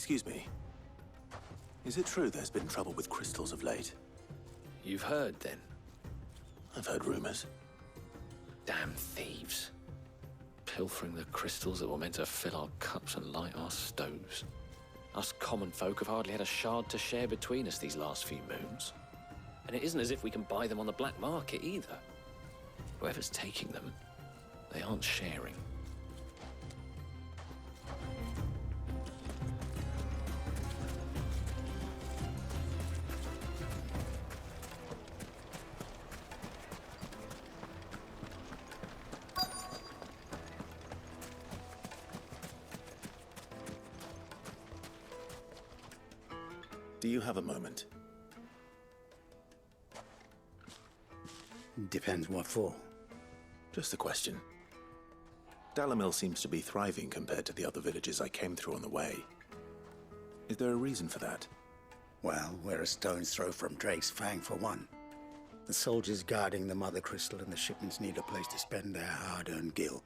Excuse me. Is it true there's been trouble with crystals of late? You've heard, then? I've heard rumors. Damn thieves. Pilfering the crystals that were meant to fill our cups and light our stoves. Us common folk have hardly had a shard to share between us these last few moons. And it isn't as if we can buy them on the black market either. Whoever's taking them, they aren't sharing. Do you have a moment? Depends what for. Just a question. Dalamil seems to be thriving compared to the other villages I came through on the way. Is there a reason for that? Well, we're a stone's throw from Drake's Fang for one. The soldiers guarding the Mother Crystal and the shipments need a place to spend their hard-earned gil.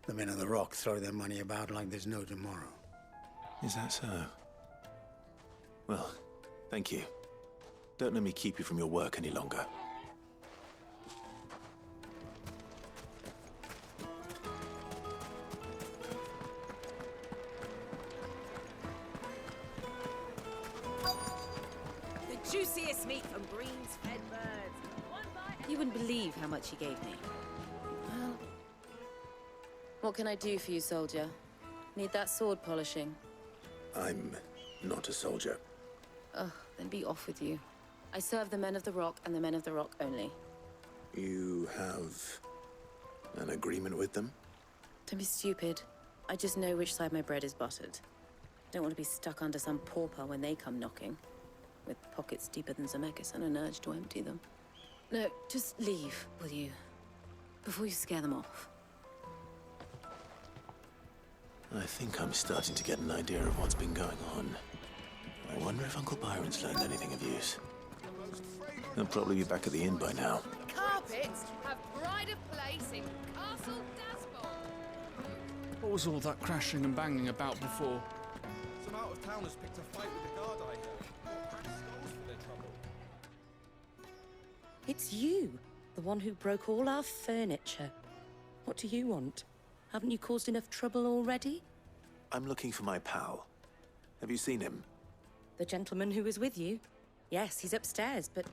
The men of the Rock throw their money about like there's no tomorrow. Is that so? Well, thank you. Don't let me keep you from your work any longer. The juiciest meat from Green's fed birds. One bite. You wouldn't believe how much he gave me. Well, what can I do for you, soldier? Need that sword polishing? I'm not a soldier. Ugh, then be off with you. I serve the men of the Rock and the men of the Rock only. You have an agreement with them? Don't be stupid. I just know which side my bread is buttered. Don't want to be stuck under some pauper when they come knocking, with pockets deeper than Zemeckis and an urge to empty them. No, just leave, will you? Before you scare them off. I think I'm starting to get an idea of what's been going on. I wonder if Uncle Byron's learned anything of use. He'll probably be back at the inn by now. Carpets have pride of place in Castle Dasbord. What was all that crashing and banging about before? Some out-of-towners picked a fight with the guard, I heard. Got cracked skulls for their trouble. It's you, the one who broke all our furniture. What do you want? Haven't you caused enough trouble already? I'm looking for my pal. Have you seen him? The gentleman who was with you? Yes, he's upstairs, but...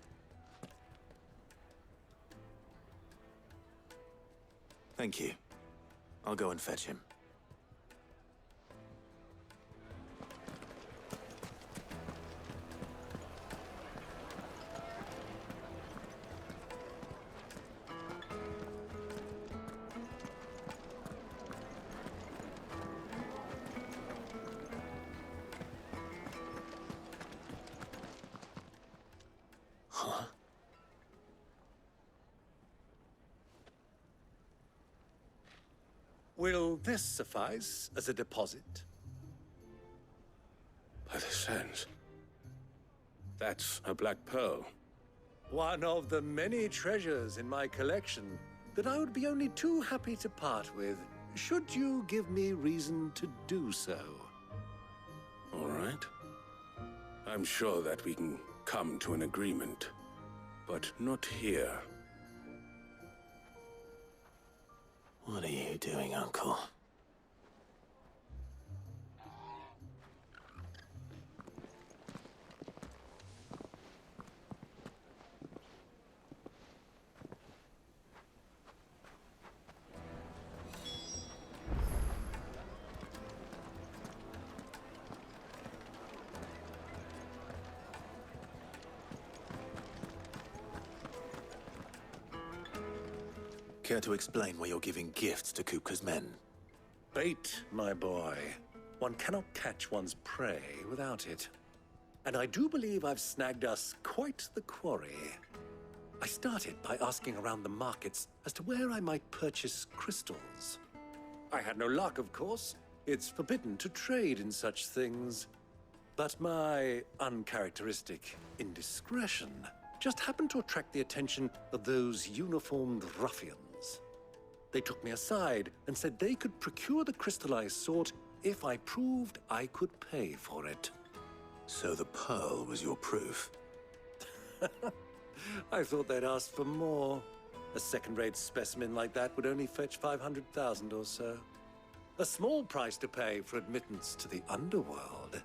Thank you. I'll go and fetch him. Huh? Will this suffice as a deposit? By the sands. That's a black pearl. One of the many treasures in my collection that I would be only too happy to part with, should you give me reason to do so. All right. I'm sure that we can come to an agreement, but not here. What are you doing, Uncle? Care to explain why you're giving gifts to Kupka's men? Bait, my boy. One cannot catch one's prey without it. And I do believe I've snagged us quite the quarry. I started by asking around the markets as to where I might purchase crystals. I had no luck, of course. It's forbidden to trade in such things. But my uncharacteristic indiscretion just happened to attract the attention of those uniformed ruffians. They took me aside and said they could procure the crystal I sought if I proved I could pay for it. So the pearl was your proof? I thought they'd ask for more. A second-rate specimen like that would only fetch 500,000 or so. A small price to pay for admittance to the underworld.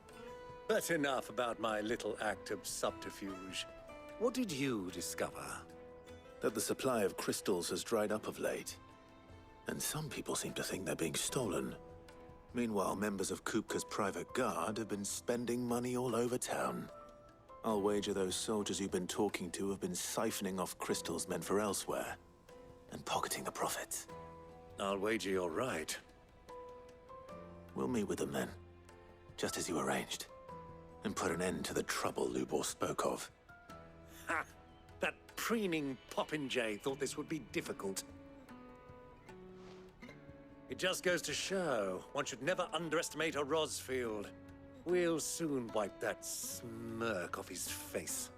But enough about my little act of subterfuge. What did you discover? That the supply of crystals has dried up of late. And some people seem to think they're being stolen. Meanwhile, members of Kupka's private guard have been spending money all over town. I'll wager those soldiers you've been talking to have been siphoning off crystals meant for elsewhere, and pocketing the profits. I'll wager you're right. We'll meet with them then, just as you arranged, and put an end to the trouble Lubor spoke of. Ha! That preening popinjay thought this would be difficult. It just goes to show one should never underestimate a Rosfield. We'll soon wipe that smirk off his face.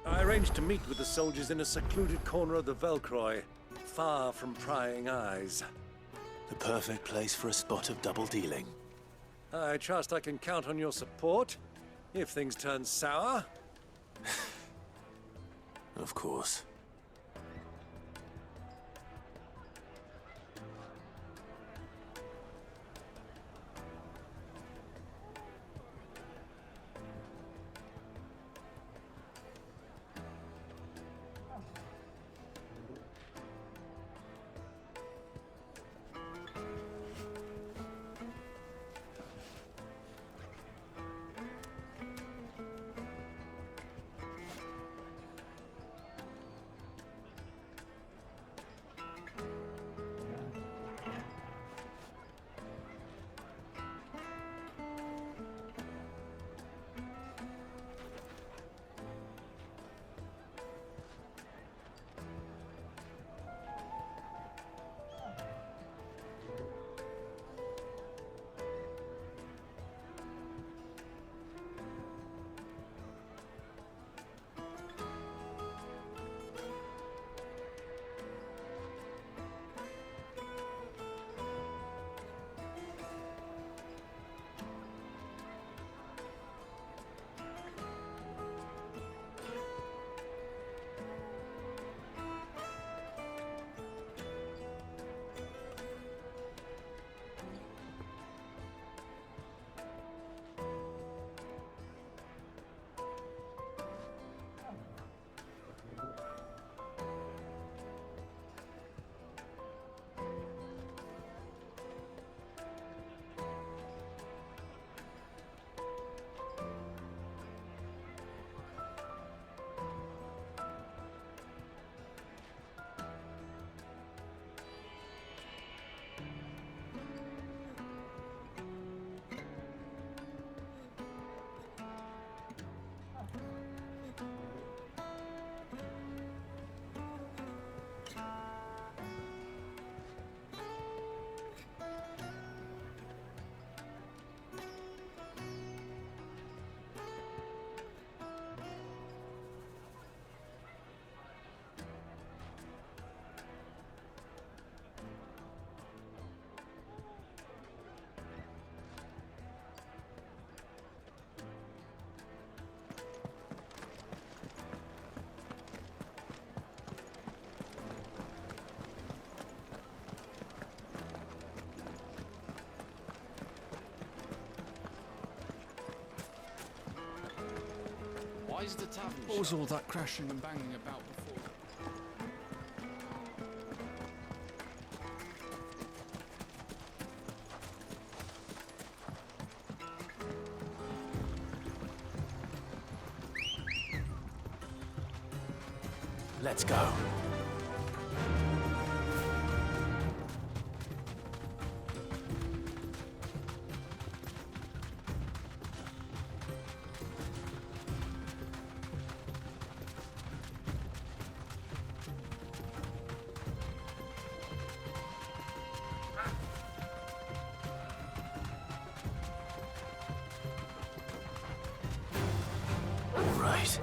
I arranged to meet with the soldiers in a secluded corner of the Velcroy, far from prying eyes. The perfect place for a spot of double dealing. I trust I can count on your support, if things turn sour. Of course. Why is the tavern? What was all that crashing and banging about before? Let's go. All right.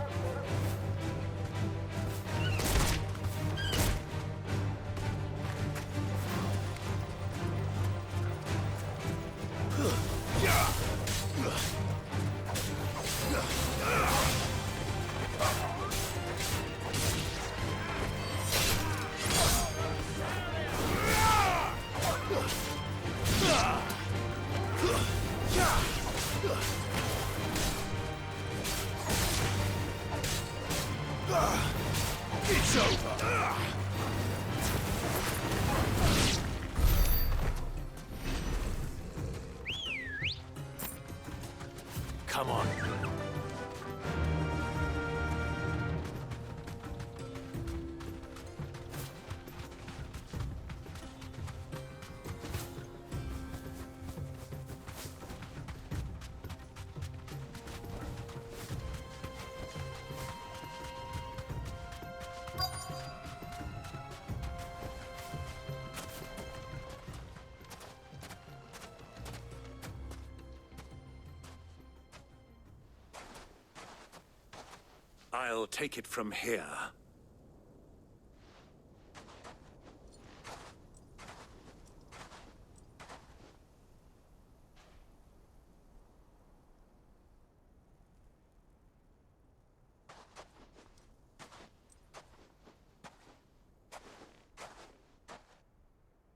I'll take it from here.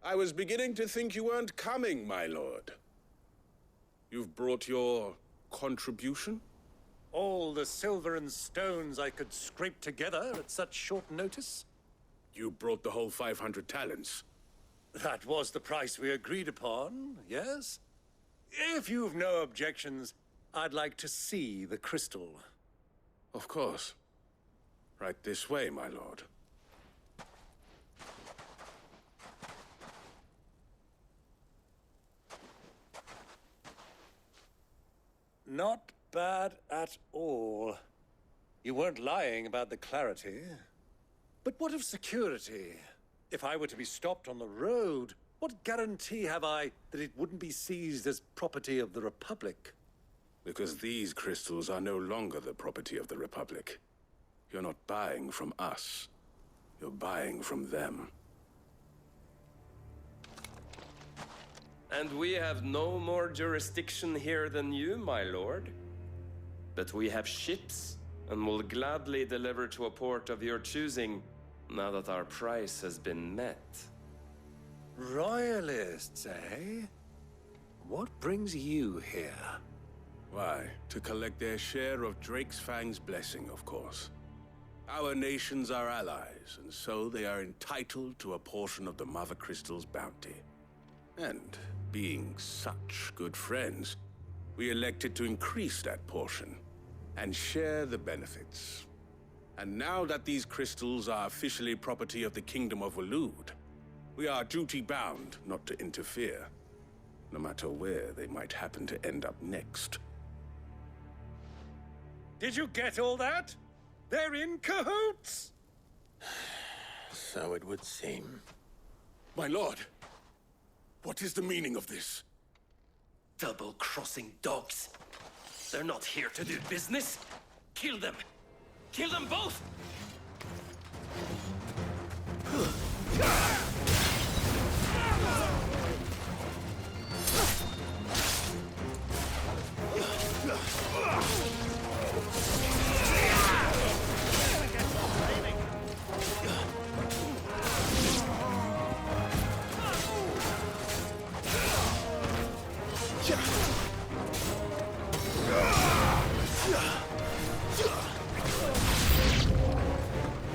I was beginning to think you weren't coming, my lord. You've brought your contribution? All the silver and stones I could scrape together at such short notice? You brought the whole 500 talents. That was the price we agreed upon, yes? If you've no objections, I'd like to see the crystal. Of course. Right this way, my lord. Not bad at all. You weren't lying about the clarity. But what of security? If I were to be stopped on the road, what guarantee have I that it wouldn't be seized as property of the Republic? Because these crystals are no longer the property of the Republic. You're not buying from us. You're buying from them. And we have no more jurisdiction here than you, my lord. But we have ships, and will gladly deliver to a port of your choosing, now that our price has been met. Royalists, eh? What brings you here? Why, to collect their share of Drake's Fang's blessing, of course. Our nations are allies, and so they are entitled to a portion of the Mother Crystal's bounty. And being such good friends, we elected to increase that portion and share the benefits. And now that these crystals are officially property of the Kingdom of Waloed, we are duty-bound not to interfere, no matter where they might happen to end up next. Did you get all that? They're in cahoots! So it would seem. My lord, what is the meaning of this? Double-crossing dogs. They're not here to do business. Kill them. Kill them both!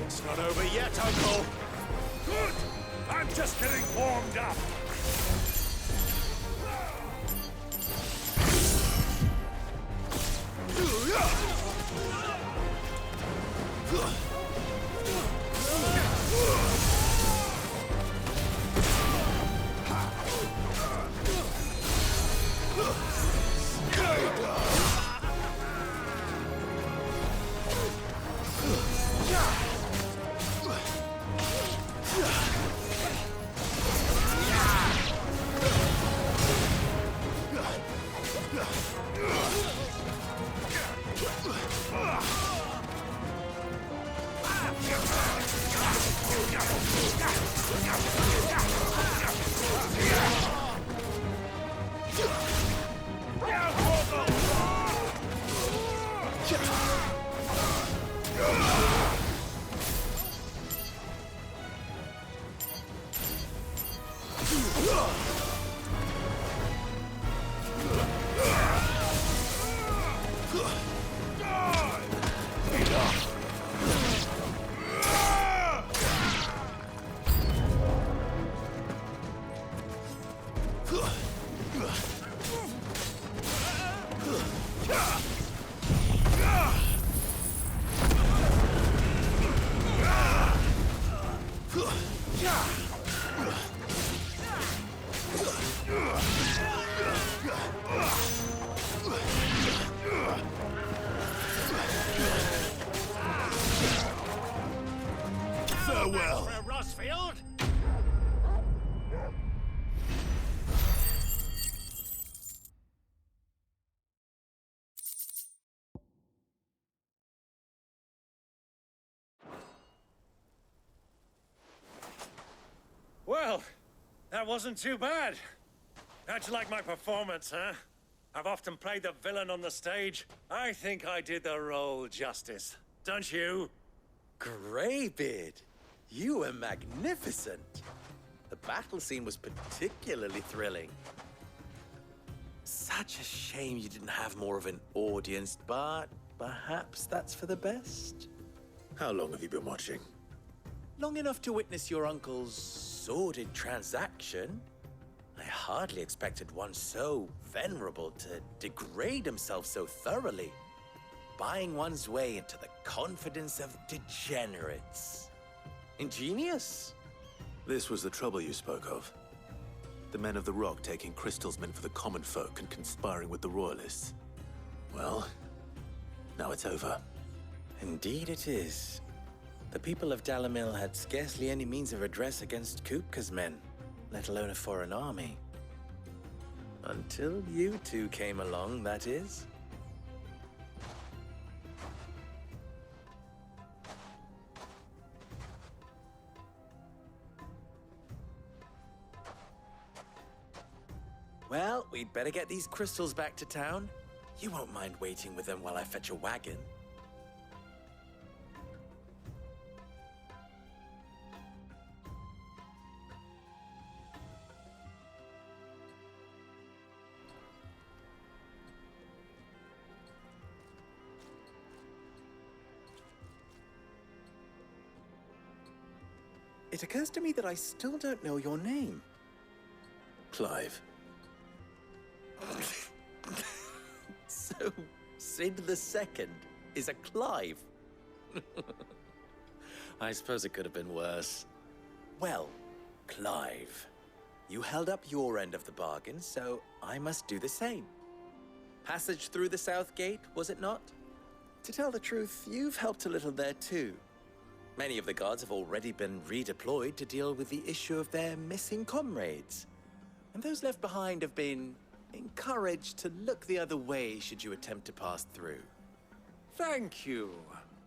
It's not over yet, Uncle. Good! I'm just getting warmed up. Farewell. Rossfield? Well, that wasn't too bad. How'd you like my performance, huh? I've often played the villain on the stage. I think I did the role justice. Don't you? Greybeard, you were magnificent. The battle scene was particularly thrilling. Such a shame you didn't have more of an audience, but perhaps that's for the best. How long have you been watching? Long enough to witness your uncle's sordid transaction. I hardly expected one so venerable to degrade himself so thoroughly, buying one's way into the confidence of degenerates. Ingenious. This was the trouble you spoke of. The men of the Rock taking Crystal's men for the common folk and conspiring with the Royalists. Well, now it's over. Indeed it is. The people of Dalamil had scarcely any means of redress against Kupka's men, let alone a foreign army. Until you two came along, that is. Well, we'd better get these crystals back to town. You won't mind waiting with them while I fetch a wagon. It occurs to me that I still don't know your name. Clive. So, Sid the Second is a Clive? I suppose it could have been worse. Well, Clive, you held up your end of the bargain, so I must do the same. Passage through the South Gate, was it not? To tell the truth, you've helped a little there too. Many of the guards have already been redeployed to deal with the issue of their missing comrades. And those left behind have been encouraged to look the other way should you attempt to pass through. Thank you.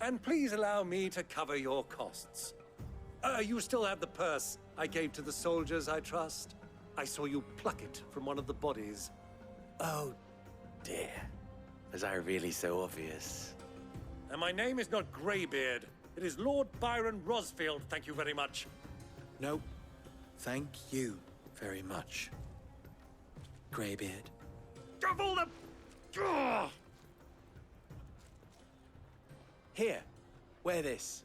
And please allow me to cover your costs. You still have the purse I gave to the soldiers, I trust? I saw you pluck it from one of the bodies. Oh, dear. Was I really so obvious? And my name is not Greybeard. It is Lord Byron Rosfield, thank you very much. No, thank you very much, Greybeard. Of all the... Ugh! Here, wear this.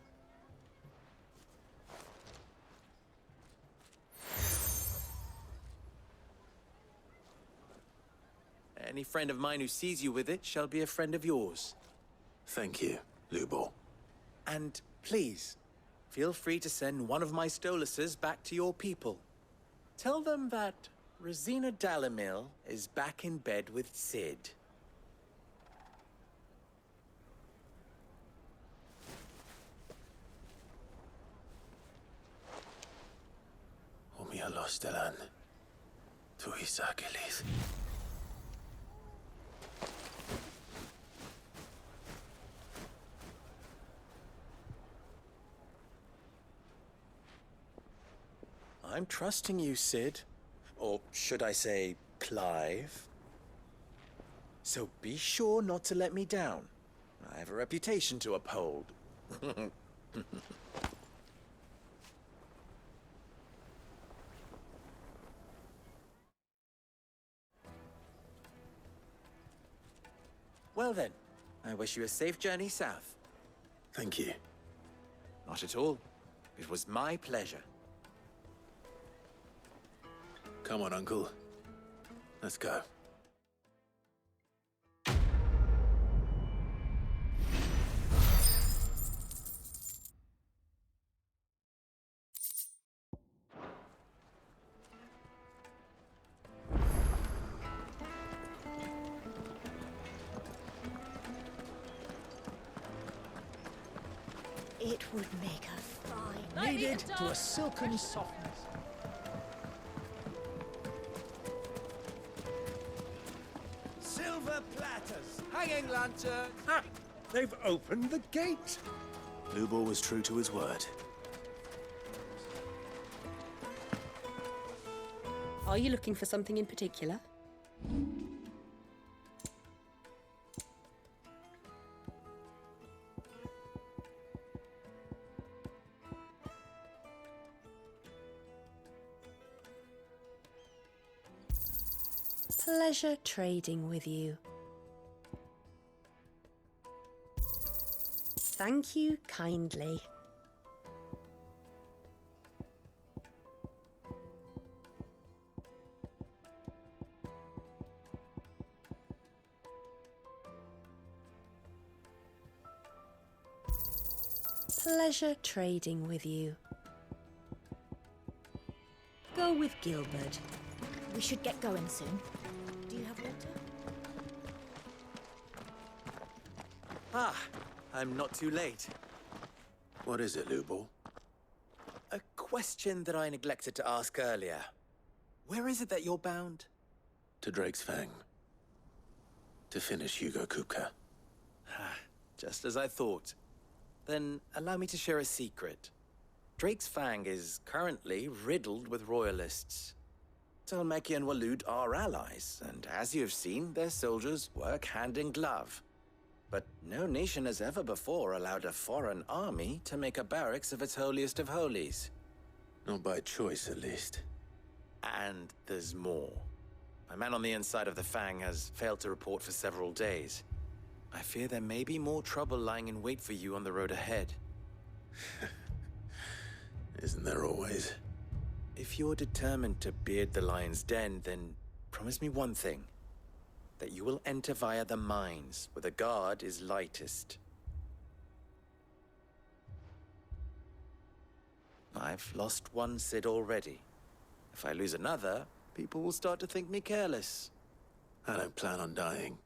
Any friend of mine who sees you with it shall be a friend of yours. Thank you, Lubor. And please, feel free to send one of my Stoluses back to your people. Tell them that Rosina Dalamil is back in bed with Sid. Umia Lostelan. Tuisa Gilis. I'm trusting you, Sid. Or should I say, Clive? So be sure not to let me down. I have a reputation to uphold. Well then, I wish you a safe journey south. Thank you. Not at all. It was my pleasure. Come on, Uncle. Let's go. It would make a fine... Kneaded to a silken softness. Silver platters, hanging lanterns. Ha! They've opened the gate. Lubor was true to his word. Are you looking for something in particular? Pleasure trading with you. Thank you kindly. Pleasure trading with you. Go with Gilbert. We should get going soon. Do you have water? Ah, I'm not too late. What is it, Lubor? A question that I neglected to ask earlier. Where is it that you're bound? To Drake's Fang. To finish Hugo Kupka. Just as I thought. Then allow me to share a secret. Drake's Fang is currently riddled with royalists. Talmeki and Walud are allies, and as you have seen, their soldiers work hand in glove. But no nation has ever before allowed a foreign army to make a barracks of its holiest of holies. Not by choice, at least. And there's more. My man on the inside of the Fang has failed to report for several days. I fear there may be more trouble lying in wait for you on the road ahead. Isn't there always? If you're determined to beard the lion's den, then promise me one thing. That you will enter via the mines, where the guard is lightest. I've lost one Cid already. If I lose another, people will start to think me careless. I don't plan on dying.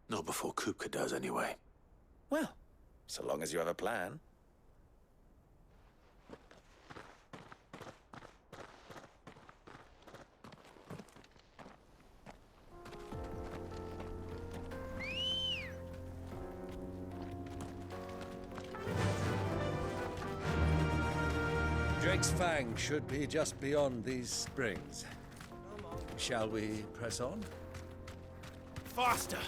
Not before Kupka does, anyway. Well, so long as you have a plan. Drake's Fang should be just beyond these springs. Shall we press on? Faster!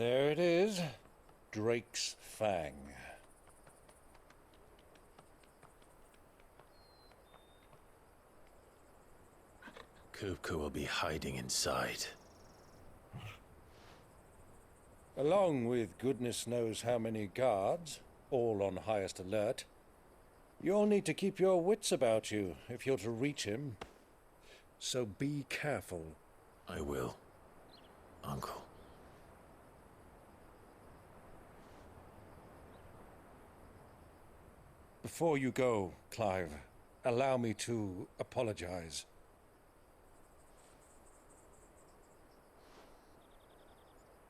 There it is. Drake's Fang. Kupka will be hiding inside. Along with goodness knows how many guards, all on highest alert. You'll need to keep your wits about you if you're to reach him. So be careful. I will, Uncle. Before you go, Clive, allow me to apologize.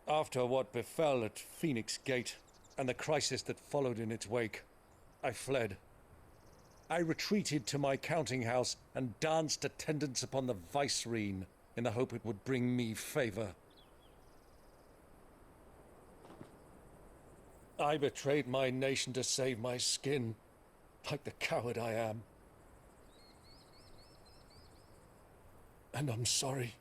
After what befell at Phoenix Gate and the crisis that followed in its wake, I fled. I retreated to my counting house and danced attendance upon the vicereine in the hope it would bring me favor. I betrayed my nation to save my skin, like the coward I am. And I'm sorry.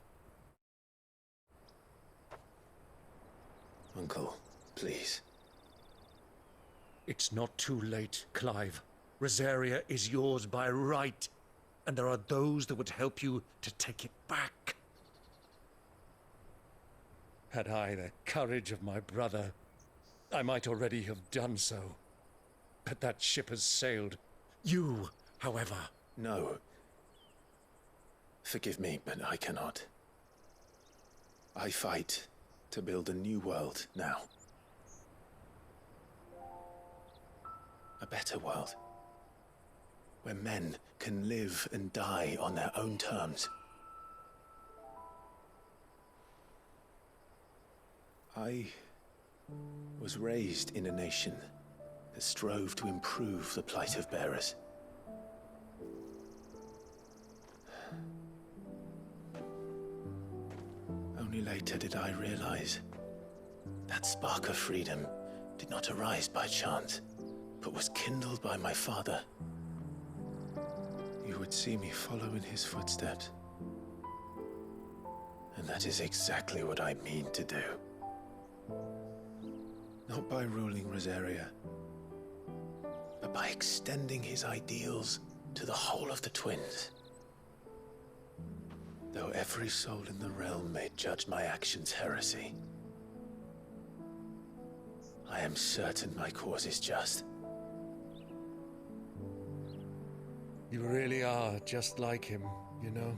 Uncle, please. It's not too late, Clive. Rosaria is yours by right, and there are those that would help you to take it back. Had I the courage of my brother, I might already have done so. But that ship has sailed. You, however... No. Forgive me, but I cannot. I fight to build a new world now. A better world. Where men can live and die on their own terms. I was raised in a nation that strove to improve the plight of bearers. Only later did I realize that spark of freedom did not arise by chance, but was kindled by my father. You would see me follow in his footsteps. And that is exactly what I mean to do. Not by ruling Rosaria, but by extending his ideals to the whole of the twins. Though every soul in the realm may judge my actions heresy, I am certain my cause is just. You really are just like him, you know?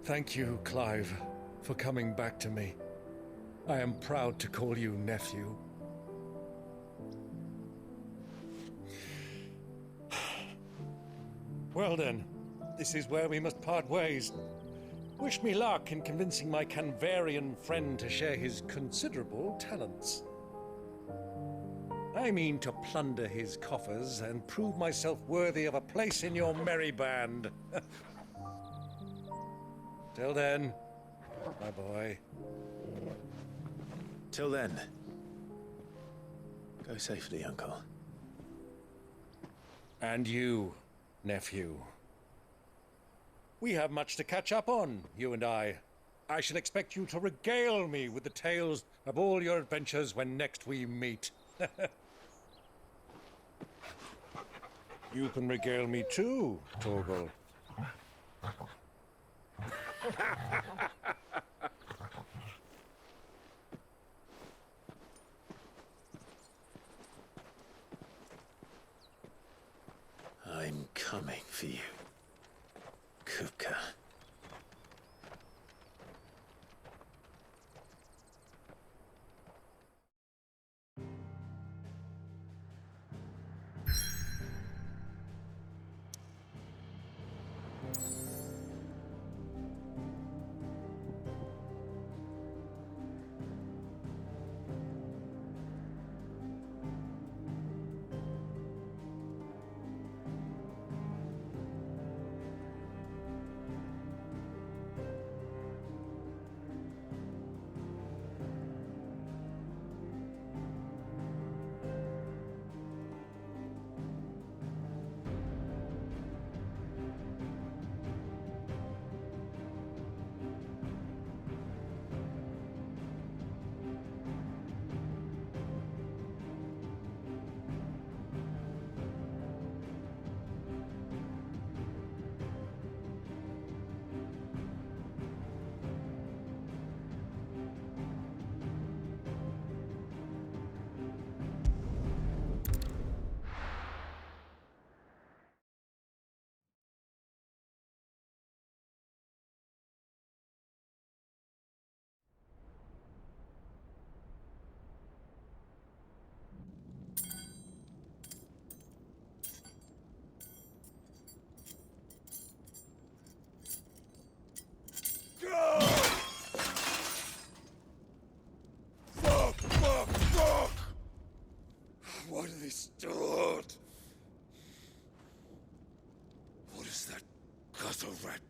Thank you, Clive, for coming back to me. I am proud to call you nephew. Well then, this is where we must part ways. Wish me luck in convincing my Canvarian friend to share his considerable talents. I mean to plunder his coffers and prove myself worthy of a place in your merry band. Till then, my boy. Till then, go safely, Uncle. And you, nephew. We have much to catch up on, you and I. I shall expect you to regale me with the tales of all your adventures when next we meet. You can regale me too, Torgal. I'm coming for you, Kupka.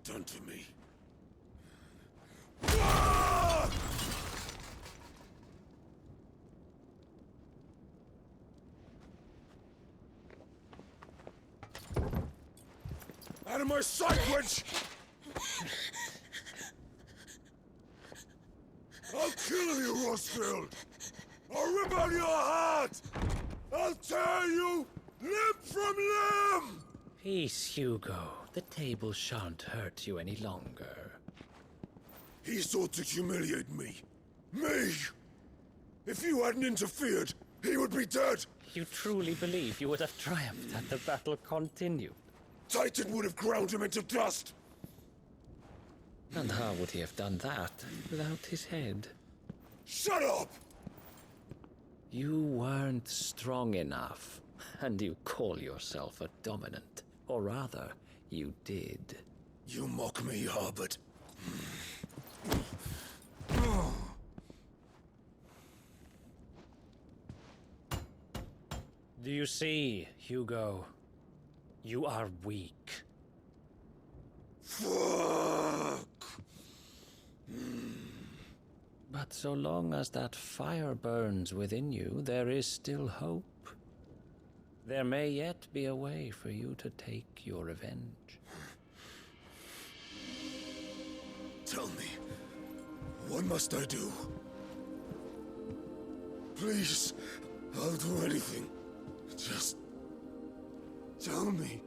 done to me. Out of my sight, wench! I'll kill you, Rosfield! I'll rip out your heart! I'll tear you limb from limb! Peace, Hugo. The table shan't hurt you any longer. He sought to humiliate me. Me! If you hadn't interfered, he would be dead! You truly believe you would have triumphed had the battle continued? Titan would have ground him into dust! And how would he have done that without his head? Shut up! You weren't strong enough, and you call yourself a dominant. Or rather, you did. You mock me, Harbert. Do you see, Hugo? You are weak. Fuck! But so long as that fire burns within you, there is still hope. There may yet be a way for you to take your revenge. Tell me, what must I do? Please, I'll do anything. Just tell me.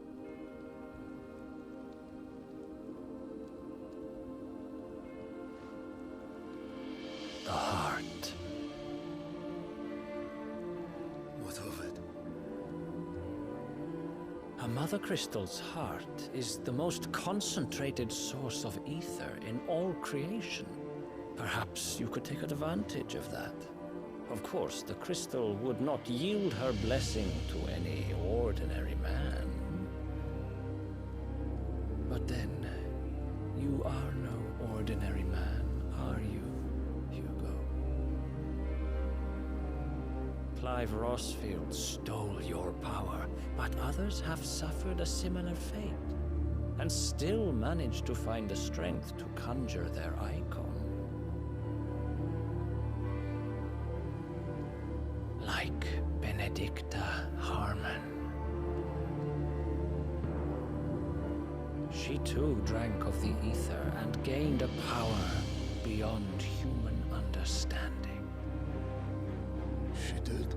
The heart. What of it? A mother crystal's heart is the most concentrated source of ether in all creation. Perhaps you could take advantage of that. Of course, the crystal would not yield her blessing to any ordinary man. But then, you are no ordinary man, are you, Hugo? Clive Rosfield stole your power, but others have suffered a similar fate, and still managed to find the strength to conjure their icon. Like Benedicta Harmon. She too drank of the ether and gained a power beyond human understanding. She did?